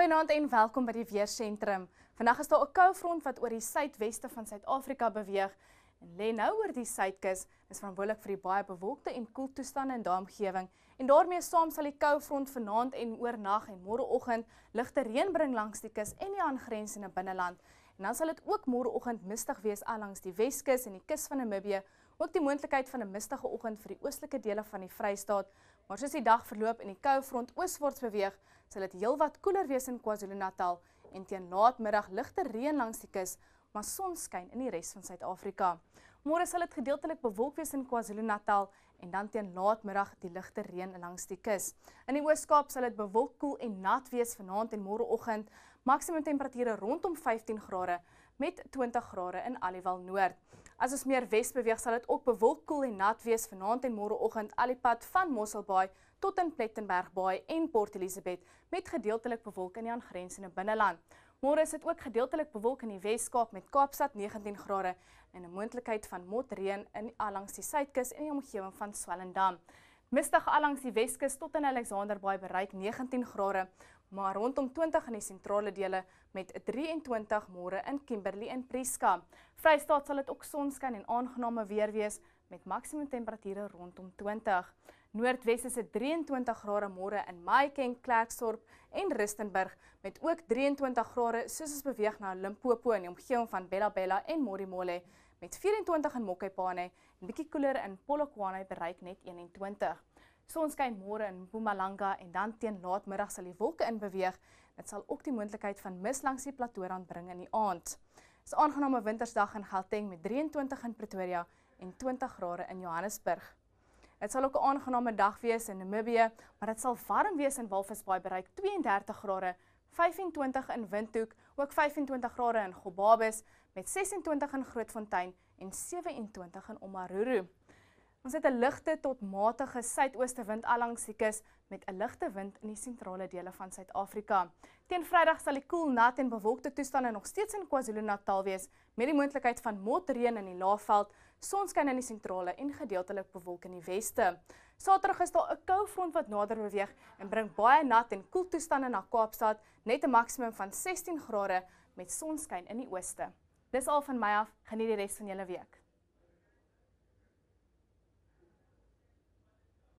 Goeienaand en welkom by die Weersentrum. Vandag is daar 'n koufront wat oor die suidweste van Suid-Afrika beweeg en lê nou oor die suidkus, is verantwoordelik vir die baie bewolkte en koel toestande in daardie omgewing. En daarmee saam sal die koufront vanaand en oornag en môreoggend ligte reën bring langs die kus en die aangrensende binneland. En dan sal dit ook môreoggend mistig wees langs die Weskus en die kus van Namibië. Ook die moontlikheid van 'n mistige oggend vir die oostelike dele van die Vrystaat. Maar soos die dag verloop en die koufront ooswaarts beweeg, sal dit heelwat koeler wees in KwaZulu-Natal en teen laatmiddag ligte reën langs die kus, maar sonskyn in die res van Suid-Afrika. Môre sal dit gedeeltelik bewolk wees in KwaZulu-Natal en dan teen laatmiddag die ligte reën langs die kus. In die Oos-Kaap sal dit bewolk, koel en nat wees vanaand en môreoggend, maksimum temperature rondom 15 grade met 20 grade in Aliwal Noord. As ons meer wes beweeg, sal dit ook bewolk, koel en nat wees vanaand en môreoggend al die pad van Mosselbaai tot in Plettenbergbaai en Port Elizabeth met gedeeltelik bewolk in die aangrensende binneland. Môre is dit ook gedeeltelik bewolk in die Wes-Kaap met Kaapstad 19 grade en 'n moontlikheid van motreën langs die suidkus en die omgewing van Swellendam. Mistig langs die Weskus tot in Alexanderbaai bereik 19 grade, maar rondom 20 in die sentrale dele met 23 môre in Kimberley en Prieska. Vrystaat sal dit ook sonskyn en aangename weer wees met maksimum temperature rondom 20. Noordwes is dit 23 grade môre in Mahikeng, Klerksdorp en Rustenburg met ook 23 grade soos ons beweeg na Limpopo in die omgewing van Bella en Modimolle met 24 in Mokopane en bietjie koeler in Polokwane bereik net 21. Sonskyn môre in Mpumalanga en dan teen laatmiddag sal die wolke inbeweeg. Dit sal ook die moontlikheid van mis langs die plateaurand bring in die aand. Dit is 'n aangename wintersdag in Gauteng met 23 in Pretoria en 20 grade in Johannesburg. Dit sal ook 'n aangename dag wees in Namibië, maar dit sal warm wees in Walvisbaai bereik 32 grade, 25 in Windhoek, ook 25 grade in Gobabis met 26 in Grootfontein en 27 in Omaruru. Ons het 'n ligte tot matige suidoostewind langs die kus met 'n ligte wind in die sentrale dele van Suid-Afrika. Teen Vrydag sal die koel, nat en bewolkte toestande nog steeds in KwaZulu-Natal wees met die moontlikheid van motreën in die Laagveld, sonskyn in die sentrale en gedeeltelik bewolk in die weste. Saterdag is daar 'n koufront wat nader beweeg en bring baie nat en koel toestande na Kaapstad, net 'n maksimum van 16 grade met sonskyn in die ooste. Dis al van my af, geniet die res van julle week.